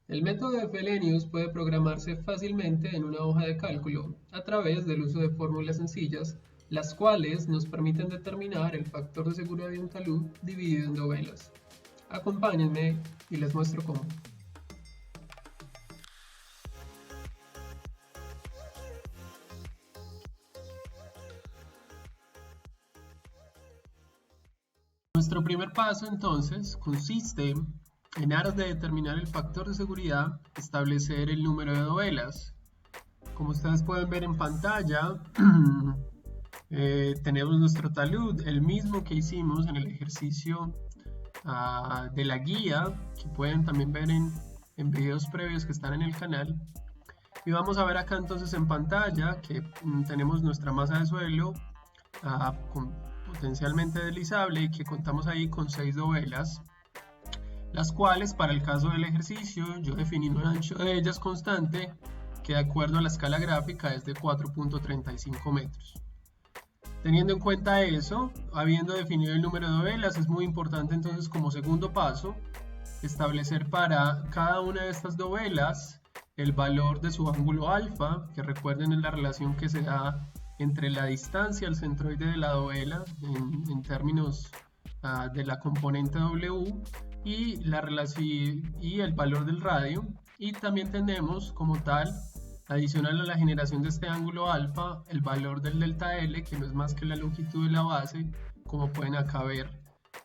El método de Frobenius puede programarse fácilmente en una hoja de cálculo a través del uso de fórmulas sencillas, las cuales nos permiten determinar el factor de seguridad de un talud dividido en dovelas. Acompáñenme y les muestro cómo. Nuestro primer paso entonces consiste en aras de determinar el factor de seguridad, establecer el número de dovelas. Como ustedes pueden ver en pantalla, tenemos nuestro talud, el mismo que hicimos en el ejercicio de la guía, que pueden también ver en videos previos que están en el canal. Y vamos a ver acá entonces en pantalla que tenemos nuestra masa de suelo potencialmente deslizable y que contamos ahí con 6 dovelas, las cuales para el caso del ejercicio yo definí un ancho de ellas constante que de acuerdo a la escala gráfica es de 4.35 metros. Teniendo en cuenta eso, habiendo definido el número de dovelas, es muy importante entonces como segundo paso establecer para cada una de estas dovelas el valor de su ángulo alfa, que recuerden es la relación que se da entre la distancia al centroide de la dovela en términos de la componente W y el valor del radio. Y también tenemos como tal, adicional a la generación de este ángulo alfa, el valor del delta L, que no es más que la longitud de la base, como pueden acá ver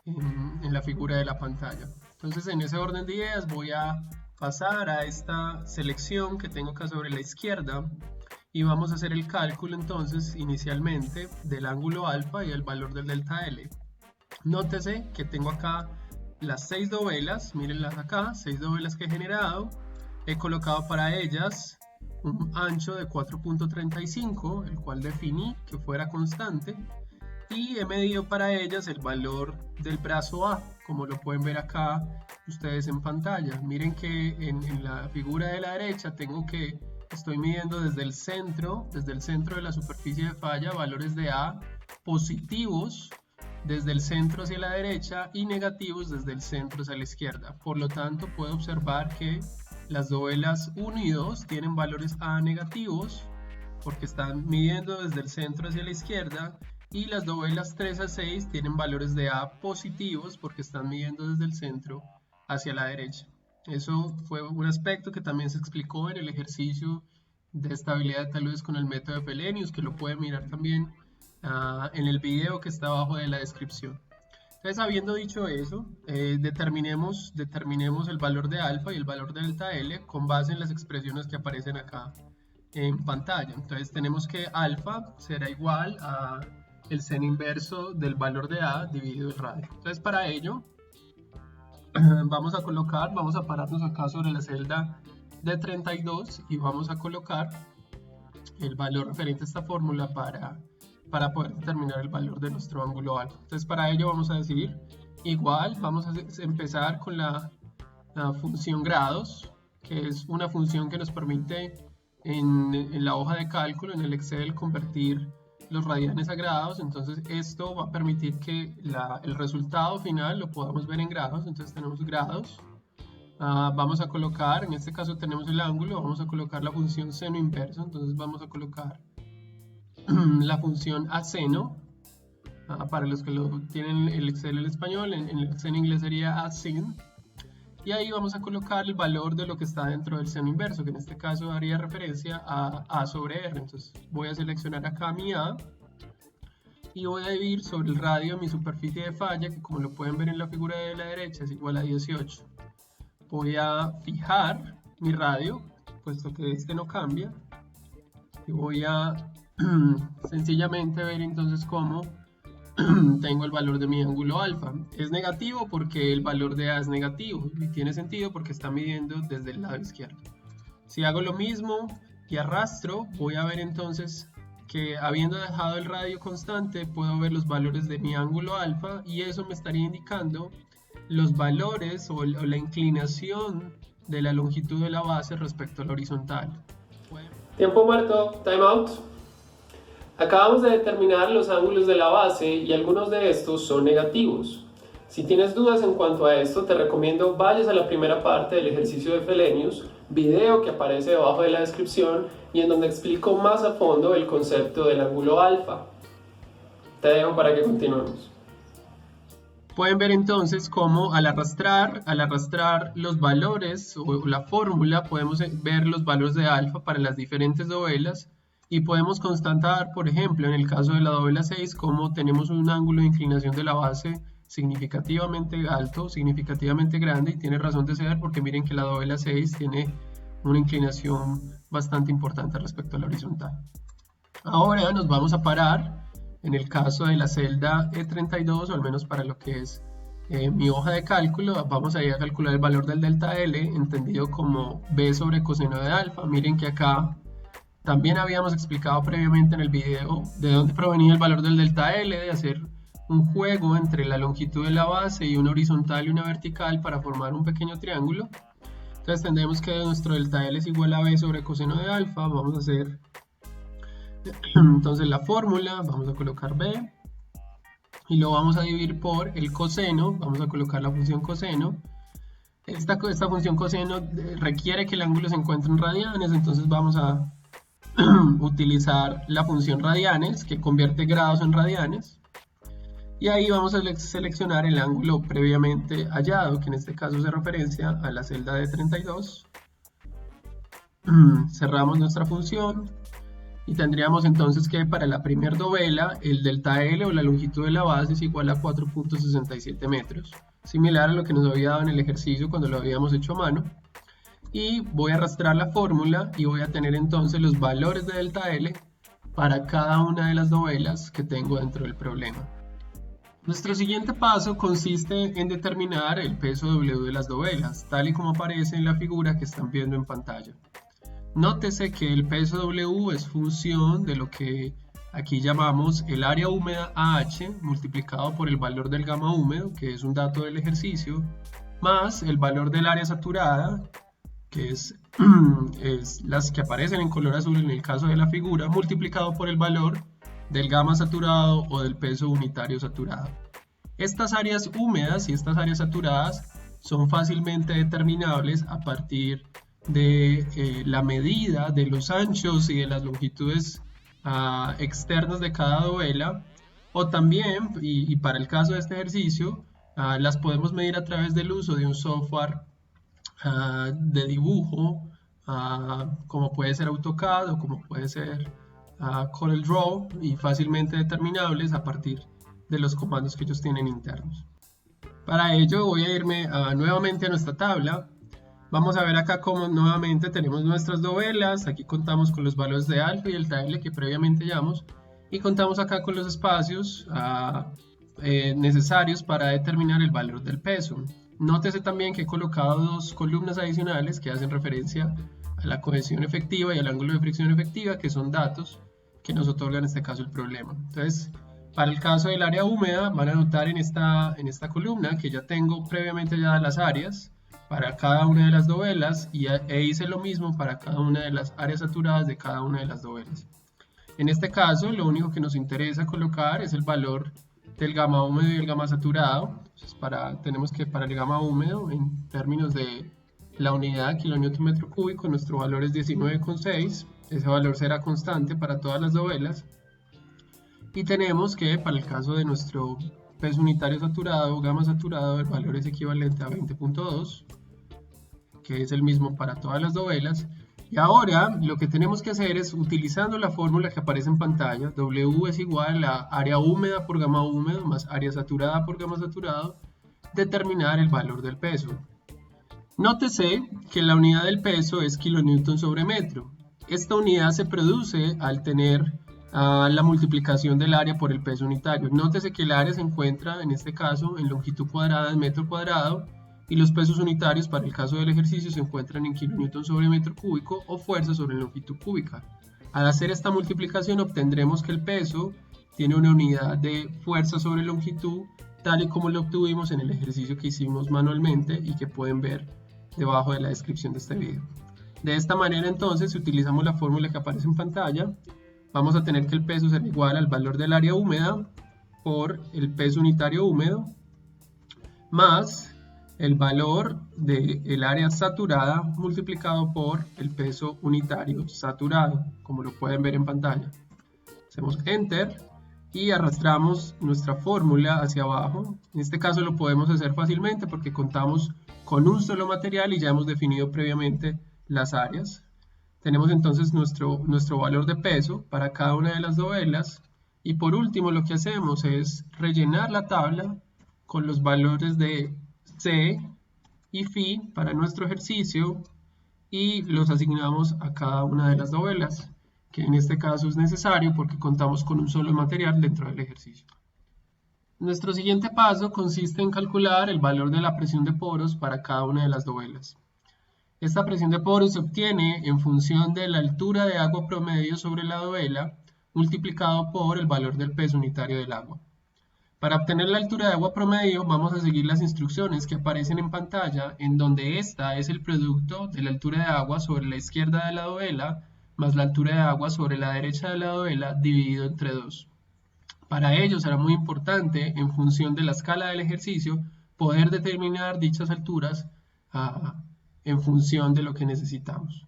en la figura de la pantalla. Entonces, en ese orden de ideas voy a pasar a esta selección que tengo acá sobre la izquierda y vamos a hacer el cálculo entonces inicialmente del ángulo alfa y el valor del delta L. Nótese que tengo acá las 6 dovelas, mírenlas acá, 6 dovelas que he generado. He colocado para ellas un ancho de 4.35, el cual definí que fuera constante, y he medido para ellas el valor del brazo A, como lo pueden ver acá ustedes en pantalla. Miren que en la figura de la derecha estoy midiendo desde el centro de la superficie de falla valores de A positivos desde el centro hacia la derecha y negativos desde el centro hacia la izquierda. Por lo tanto, puedo observar que las dovelas 1 y 2 tienen valores A negativos porque están midiendo desde el centro hacia la izquierda, y las dovelas 3 a 6 tienen valores de A positivos porque están midiendo desde el centro hacia la derecha. Eso fue un aspecto que también se explicó en el ejercicio de estabilidad de taludes con el método de Frobenius, que lo pueden mirar también en el video que está abajo de la descripción. Entonces, habiendo dicho eso, determinemos el valor de alfa y el valor de delta L con base en las expresiones que aparecen acá en pantalla. Entonces tenemos que alfa será igual a el seno inverso del valor de A dividido el radio. Entonces para ello vamos a pararnos acá sobre la celda de 32 y vamos a colocar el valor referente a esta fórmula para poder determinar el valor de nuestro ángulo alfa. Entonces para ello vamos a decir igual, vamos a empezar con la función grados, que es una función que nos permite en la hoja de cálculo, en el Excel, convertir los radianes a grados. Entonces esto va a permitir que el resultado final lo podamos ver en grados. Entonces tenemos grados, vamos a colocar, en este caso tenemos el ángulo, vamos a colocar la función seno inverso. Entonces vamos a colocar la función a seno, para los que lo tienen el Excel en español, en el Excel en inglés sería a sin. Y ahí vamos a colocar el valor de lo que está dentro del seno inverso, que en este caso daría referencia a A sobre R. Entonces voy a seleccionar acá mi A y voy a dividir sobre el radio de mi superficie de falla, que como lo pueden ver en la figura de la derecha es igual a 18. Voy a fijar mi radio, puesto que este no cambia, y voy a sencillamente ver entonces cómo tengo el valor de mi ángulo alfa. Es negativo porque el valor de A es negativo y tiene sentido porque está midiendo desde el lado izquierdo. Si hago lo mismo y arrastro, voy a ver entonces que habiendo dejado el radio constante puedo ver los valores de mi ángulo alfa, y eso me estaría indicando los valores o la inclinación de la longitud de la base respecto al horizontal. Tiempo muerto, time out. Acabamos de determinar los ángulos de la base y algunos de estos son negativos. Si tienes dudas en cuanto a esto, te recomiendo vayas a la primera parte del ejercicio de Frobenius, video que aparece debajo de la descripción y en donde explico más a fondo el concepto del ángulo alfa. Te dejo para que continuemos. Pueden ver entonces cómo al arrastrar los valores o la fórmula podemos ver los valores de alfa para las diferentes dovelas y podemos constatar, por ejemplo, en el caso de la dovela 6, cómo tenemos un ángulo de inclinación de la base significativamente alto, significativamente grande, y tiene razón de ser porque miren que la dovela 6 tiene una inclinación bastante importante respecto a la horizontal. Ahora nos vamos a parar en el caso de la celda E32, o al menos para lo que es mi hoja de cálculo. Vamos a ir a calcular el valor del delta L, entendido como B sobre coseno de alfa. Miren que acá también habíamos explicado previamente en el video de dónde provenía el valor del delta L, de hacer un juego entre la longitud de la base y una horizontal y una vertical para formar un pequeño triángulo. Entonces tendremos que nuestro delta L es igual a B sobre coseno de alfa. Vamos a hacer entonces la fórmula, vamos a colocar B y lo vamos a dividir por el coseno. Vamos a colocar la función coseno. Esta función coseno requiere que el ángulo se encuentre en radianes, entonces vamos a utilizar la función radianes, que convierte grados en radianes. Y ahí vamos a seleccionar el ángulo previamente hallado, que en este caso hace referencia a la celda de 32. Cerramos nuestra función y tendríamos entonces que para la primera dovela el delta L o la longitud de la base es igual a 4.67 metros, similar a lo que nos había dado en el ejercicio cuando lo habíamos hecho a mano. Y voy a arrastrar la fórmula y voy a tener entonces los valores de delta L para cada una de las dovelas que tengo dentro del problema. Nuestro siguiente paso consiste en determinar el peso W de las dovelas, tal y como aparece en la figura que están viendo en pantalla. Nótese que el peso W es función de lo que aquí llamamos el área húmeda AH multiplicado por el valor del gamma húmedo, que es un dato del ejercicio, más el valor del área saturada, que es las que aparecen en color azul en el caso de la figura, multiplicado por el valor del gamma saturado o del peso unitario saturado. Estas áreas húmedas y estas áreas saturadas son fácilmente determinables a partir de la medida de los anchos y de las longitudes externas de cada dovela, o también, y para el caso de este ejercicio, las podemos medir a través del uso de un software de dibujo, como puede ser AutoCAD o como puede ser CorelDRAW, y fácilmente determinables a partir de los comandos que ellos tienen internos. Para ello voy a irme nuevamente a nuestra tabla. Vamos a ver acá cómo nuevamente tenemos nuestras dovelas. Aquí contamos con los valores de alfa y delta L que previamente hallamos, y contamos acá con los espacios necesarios para determinar el valor del peso. Nótese también que he colocado dos columnas adicionales que hacen referencia a la cohesión efectiva y al ángulo de fricción efectiva, que son datos que nos otorga en este caso el problema. Entonces, para el caso del área húmeda, van a notar en esta columna que ya tengo previamente ya las áreas para cada una de las dovelas, e hice lo mismo para cada una de las áreas saturadas de cada una de las dovelas. En este caso, lo único que nos interesa colocar es el valor del gamma húmedo y el gamma saturado. Entonces, tenemos que para el gamma húmedo, en términos de la unidad kilonewton metro cúbico, nuestro valor es 19,6. Ese valor será constante para todas las dovelas. Y tenemos que para el caso de nuestro peso unitario saturado o gamma saturado, el valor es equivalente a 20,2, que es el mismo para todas las dovelas. Y ahora lo que tenemos que hacer es, utilizando la fórmula que aparece en pantalla, W es igual a área húmeda por gamma húmedo más área saturada por gamma saturado, determinar el valor del peso. Nótese que la unidad del peso es kilonewton sobre metro. Esta unidad se produce al tener la multiplicación del área por el peso unitario. Nótese que el área se encuentra en este caso en longitud cuadrada en metro cuadrado, y los pesos unitarios para el caso del ejercicio se encuentran en kilonewton sobre metro cúbico o fuerza sobre longitud cúbica. Al hacer esta multiplicación obtendremos que el peso tiene una unidad de fuerza sobre longitud, tal y como lo obtuvimos en el ejercicio que hicimos manualmente y que pueden ver debajo de la descripción de este video. De esta manera entonces, si utilizamos la fórmula que aparece en pantalla, vamos a tener que el peso será igual al valor del área húmeda por el peso unitario húmedo más el valor del área saturada multiplicado por el peso unitario saturado, como lo pueden ver en pantalla. Hacemos Enter y arrastramos nuestra fórmula hacia abajo. En este caso lo podemos hacer fácilmente porque contamos con un solo material y ya hemos definido previamente las áreas. Tenemos entonces nuestro valor de peso para cada una de las dovelas. Y por último lo que hacemos es rellenar la tabla con los valores de C y Φ para nuestro ejercicio y los asignamos a cada una de las dovelas, que en este caso es necesario porque contamos con un solo material dentro del ejercicio. Nuestro siguiente paso consiste en calcular el valor de la presión de poros para cada una de las dovelas. Esta presión de poros se obtiene en función de la altura de agua promedio sobre la dovela multiplicado por el valor del peso unitario del agua. Para obtener la altura de agua promedio vamos a seguir las instrucciones que aparecen en pantalla, en donde esta es el producto de la altura de agua sobre la izquierda de la dovela más la altura de agua sobre la derecha de la dovela dividido entre 2. Para ello será muy importante, en función de la escala del ejercicio, poder determinar dichas alturas en función de lo que necesitamos.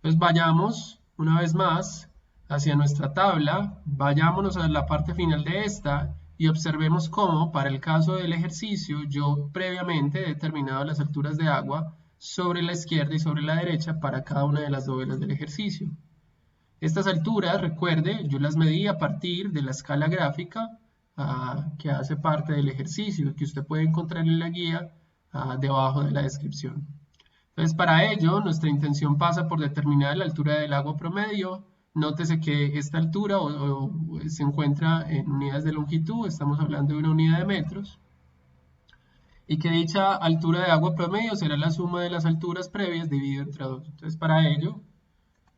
Pues vayamos una vez más hacia nuestra tabla, vayámonos a la parte final de esta y observemos cómo para el caso del ejercicio yo previamente he determinado las alturas de agua sobre la izquierda y sobre la derecha para cada una de las dovelas del ejercicio. Estas alturas, recuerde, yo las medí a partir de la escala gráfica que hace parte del ejercicio, que usted puede encontrar en la guía debajo de la descripción. Entonces, para ello, nuestra intención pasa por determinar la altura del agua promedio. Nótese que esta altura se encuentra en unidades de longitud, estamos hablando de una unidad de metros, y que dicha altura de agua promedio será la suma de las alturas previas dividido entre 2. Entonces, para ello,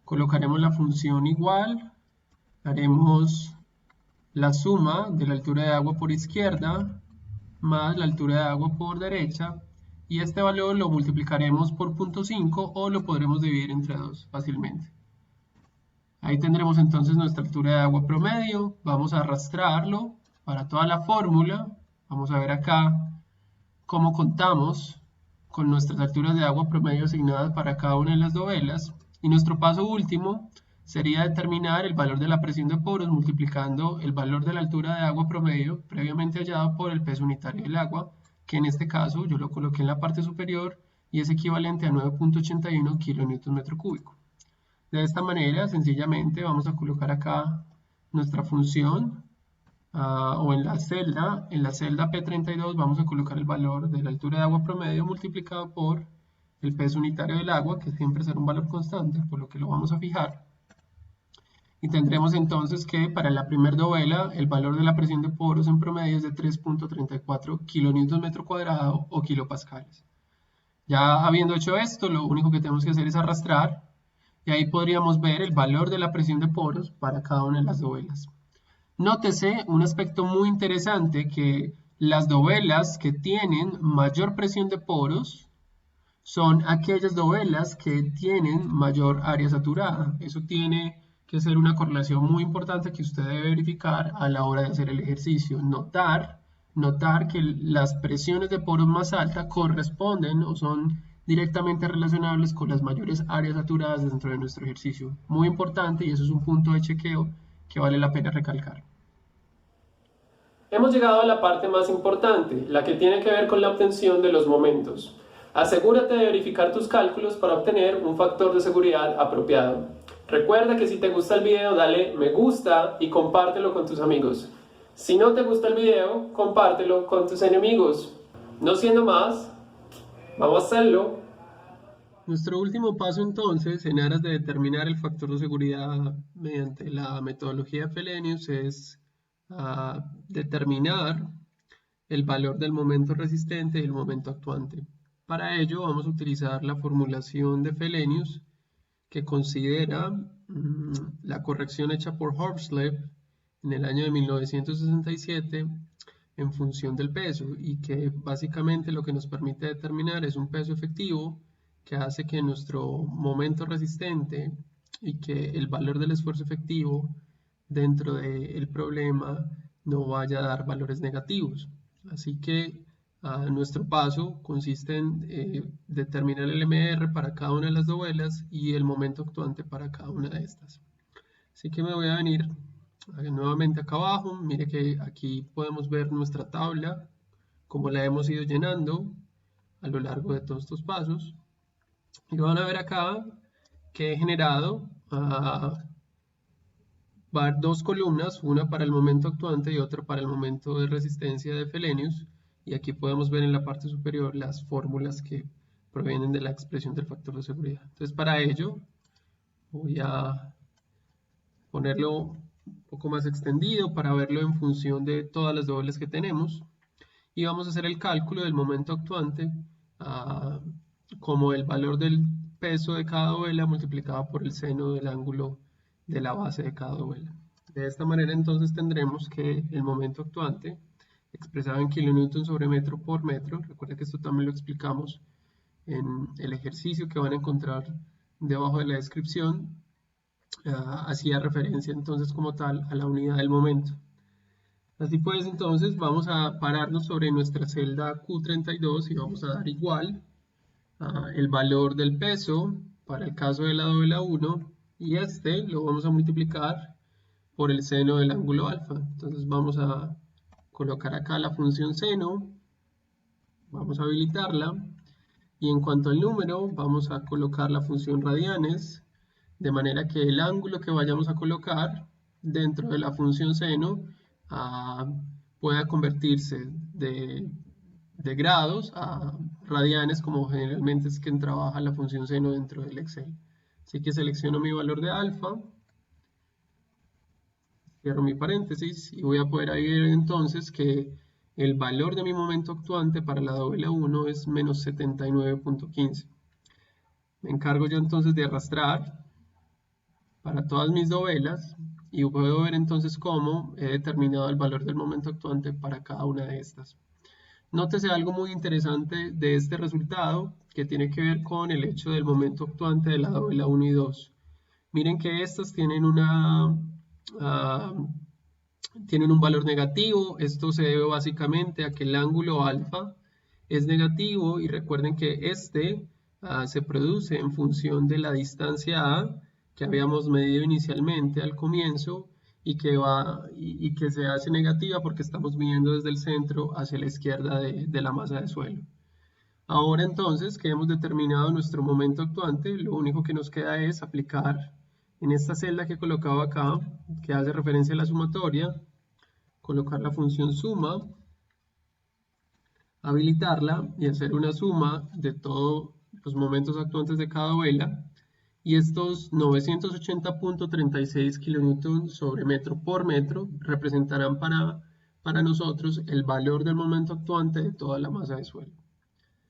colocaremos la función igual, haremos la suma de la altura de agua por izquierda más la altura de agua por derecha, y este valor lo multiplicaremos por 0.5 o lo podremos dividir entre 2 fácilmente. Ahí tendremos entonces nuestra altura de agua promedio, vamos a arrastrarlo para toda la fórmula, vamos a ver acá cómo contamos con nuestras alturas de agua promedio asignadas para cada una de las dovelas. Y nuestro paso último sería determinar el valor de la presión de poros multiplicando el valor de la altura de agua promedio previamente hallado por el peso unitario del agua, que en este caso yo lo coloqué en la parte superior y es equivalente a 9.81 kN/m³. De esta manera, sencillamente vamos a colocar acá nuestra función o en la celda P32 vamos a colocar el valor de la altura de agua promedio multiplicado por el peso unitario del agua, que siempre será un valor constante, por lo que lo vamos a fijar. Y tendremos entonces que para la primera dovela el valor de la presión de poros en promedio es de 3.34 kN/m² o kilopascales. Ya habiendo hecho esto, lo único que tenemos que hacer es arrastrar y ahí podríamos ver el valor de la presión de poros para cada una de las dovelas. Nótese un aspecto muy interesante, que las dovelas que tienen mayor presión de poros son aquellas dovelas que tienen mayor área saturada. Eso tiene que ser una correlación muy importante que usted debe verificar a la hora de hacer el ejercicio. Notar que las presiones de poros más altas corresponden o son directamente relacionables con las mayores áreas saturadas dentro de nuestro ejercicio. Muy importante, y eso es un punto de chequeo que vale la pena recalcar. Hemos llegado a la parte más importante, la que tiene que ver con la obtención de los momentos. Asegúrate de verificar tus cálculos para obtener un factor de seguridad apropiado. Recuerda que si te gusta el video, dale me gusta y compártelo con tus amigos. Si no te gusta el video, compártelo con tus enemigos. No siendo más, vamos a hacerlo. Nuestro último paso entonces, en aras de determinar el factor de seguridad mediante la metodología de Fellenius, es determinar el valor del momento resistente y el momento actuante. Para ello vamos a utilizar la formulación de Fellenius, que considera la corrección hecha por Horsley en el año de 1967 en función del peso, y que básicamente lo que nos permite determinar es un peso efectivo que hace que nuestro momento resistente y que el valor del esfuerzo efectivo dentro del problema no vaya a dar valores negativos. Así que Nuestro paso consiste en determinar el MR para cada una de las dovelas y el momento actuante para cada una de estas. Así que me voy a venir nuevamente acá abajo. Mire que aquí podemos ver nuestra tabla, como la hemos ido llenando a lo largo de todos estos pasos. Y van a ver acá que he generado dos columnas, una para el momento actuante y otra para el momento de resistencia de Frobenius. Y aquí podemos ver en la parte superior las fórmulas que provienen de la expresión del factor de seguridad. Entonces, para ello voy a ponerlo un poco más extendido para verlo en función de todas las dobles que tenemos. Y vamos a hacer el cálculo del momento actuante como el valor del peso de cada dovela multiplicado por el seno del ángulo de la base de cada dovela. De esta manera entonces tendremos que el momento actuante expresado en kilonewton sobre metro por metro, recuerda que esto también lo explicamos en el ejercicio que van a encontrar debajo de la descripción, hacía referencia entonces como tal a la unidad del momento. Así pues, entonces vamos a pararnos sobre nuestra celda Q32 y vamos a dar igual el valor del peso para el caso de la dovela 1 y este lo vamos a multiplicar por el seno del ángulo alfa. Entonces vamos a colocar acá la función seno, vamos a habilitarla y en cuanto al número vamos a colocar la función radianes de manera que el ángulo que vayamos a colocar dentro de la función seno pueda convertirse de grados a radianes, como generalmente es que trabaja la función seno dentro del Excel. Así que selecciono mi valor de alfa, cierro mi paréntesis y voy a poder ver entonces que el valor de mi momento actuante para la dovela 1 es menos 79.15. Me encargo yo entonces de arrastrar para todas mis dovelas y puedo ver entonces cómo he determinado el valor del momento actuante para cada una de estas. Nótese algo muy interesante de este resultado que tiene que ver con el hecho del momento actuante de la dovela 1 y 2. Miren que estas tienen tienen un valor negativo. Esto se debe básicamente a que el ángulo alfa es negativo y recuerden que este se produce en función de la distancia A que habíamos medido inicialmente al comienzo y que se hace negativa porque estamos midiendo desde el centro hacia la izquierda de la masa de suelo. Ahora entonces que hemos determinado nuestro momento actuante, lo único que nos queda es aplicar en esta celda que he colocado acá, que hace referencia a la sumatoria, colocar la función suma, habilitarla y hacer una suma de todos los momentos actuantes de cada dovela. Y estos 980.36 kN sobre metro por metro representarán para nosotros el valor del momento actuante de toda la masa de suelo.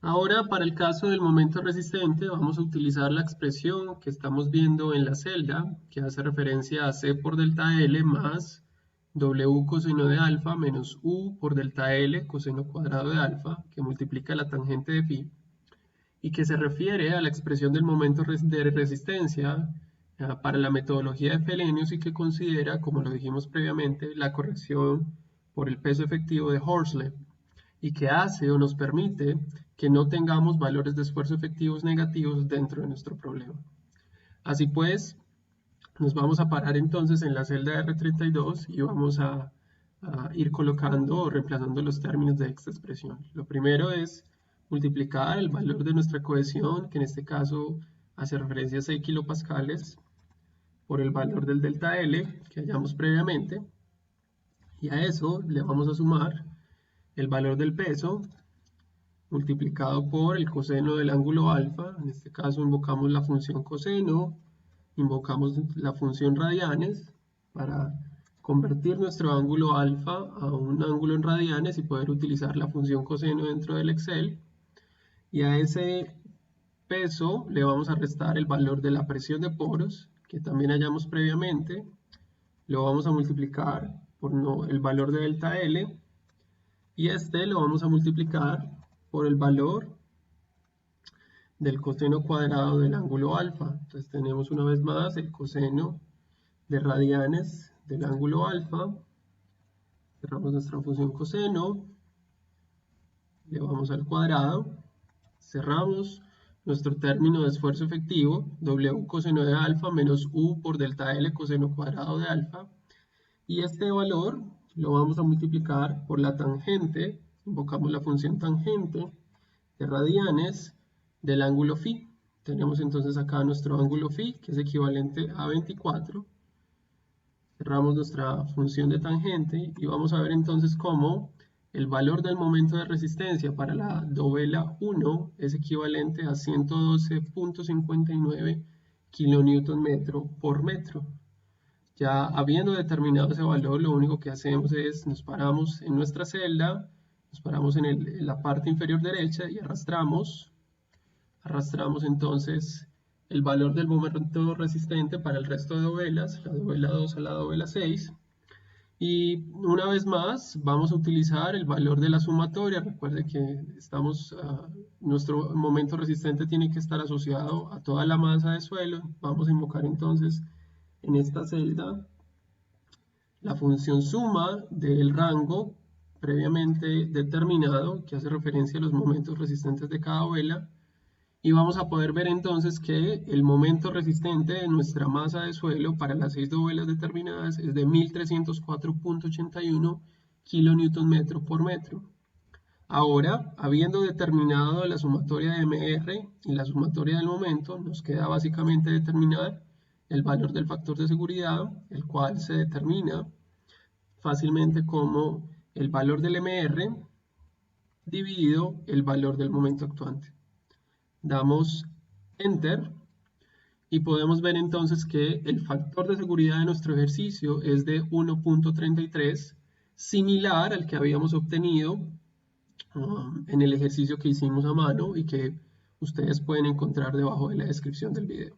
Ahora, para el caso del momento resistente, vamos a utilizar la expresión que estamos viendo en la celda, que hace referencia a C por delta L más W coseno de alfa menos U por delta L coseno cuadrado de alfa, que multiplica la tangente de phi, y que se refiere a la expresión del momento de resistencia para la metodología de Frobenius y que considera, como lo dijimos previamente, la corrección por el peso efectivo de Horsley, y que hace o nos permite que no tengamos valores de esfuerzo efectivos negativos dentro de nuestro problema. Así pues, nos vamos a parar entonces en la celda R32 y vamos a ir colocando o reemplazando los términos de esta expresión. Lo primero es multiplicar el valor de nuestra cohesión, que en este caso hace referencia a 6 kilopascales, por el valor del delta L que hallamos previamente, y a eso le vamos a sumar el valor del peso multiplicado por el coseno del ángulo alfa. En este caso invocamos la función coseno, invocamos la función radianes para convertir nuestro ángulo alfa a un ángulo en radianes y poder utilizar la función coseno dentro del Excel. Y a ese peso le vamos a restar el valor de la presión de poros que también hallamos previamente. Lo vamos a multiplicar por el valor de delta L y este lo vamos a multiplicar por el valor del coseno cuadrado del ángulo alfa. Entonces tenemos una vez más el coseno de radianes del ángulo alfa. Cerramos nuestra función coseno le vamos al cuadrado, cerramos nuestro término de esfuerzo efectivo, W coseno de alfa menos U por delta L coseno cuadrado de alfa, y este valor lo vamos a multiplicar por la tangente, invocamos la función tangente de radianes del ángulo φ. Tenemos entonces acá nuestro ángulo φ, que es equivalente a 24. Cerramos nuestra función de tangente y vamos a ver entonces cómo el valor del momento de resistencia para la dovela 1 es equivalente a 112.59 kN por metro. Ya habiendo determinado ese valor, lo único que hacemos es nos paramos en nuestra celda, nos paramos en la parte inferior derecha y arrastramos entonces el valor del momento resistente para el resto de dovelas, la dovela 2 a la dovela 6. Y una vez más vamos a utilizar el valor de la sumatoria. Recuerde que nuestro momento resistente tiene que estar asociado a toda la masa de suelo. Vamos a invocar entonces en esta celda la función suma del rango previamente determinado, que hace referencia a los momentos resistentes de cada dovela. Y vamos a poder ver entonces que el momento resistente de nuestra masa de suelo para las 6 dovelas determinadas es de 1304.81 kN por metro. Ahora, habiendo determinado la sumatoria de MR y la sumatoria del momento, nos queda básicamente determinar el valor del factor de seguridad, el cual se determina fácilmente como el valor del MR dividido el valor del momento actuante. Damos Enter y podemos ver entonces que el factor de seguridad de nuestro ejercicio es de 1.33, similar al que habíamos obtenido en el ejercicio que hicimos a mano y que ustedes pueden encontrar debajo de la descripción del video.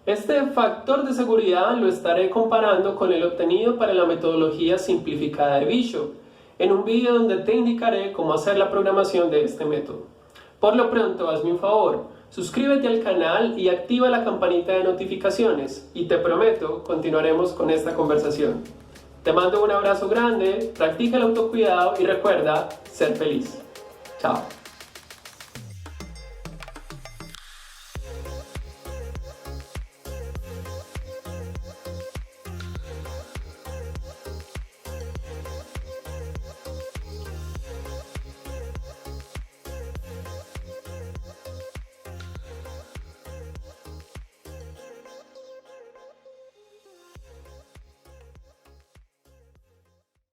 Este factor de seguridad lo estaré comparando con el obtenido para la metodología simplificada de Bishop, en un video donde te indicaré cómo hacer la programación de este método. Por lo pronto, hazme un favor, suscríbete al canal y activa la campanita de notificaciones y te prometo, continuaremos con esta conversación. Te mando un abrazo grande, practica el autocuidado y recuerda ser feliz. Chao.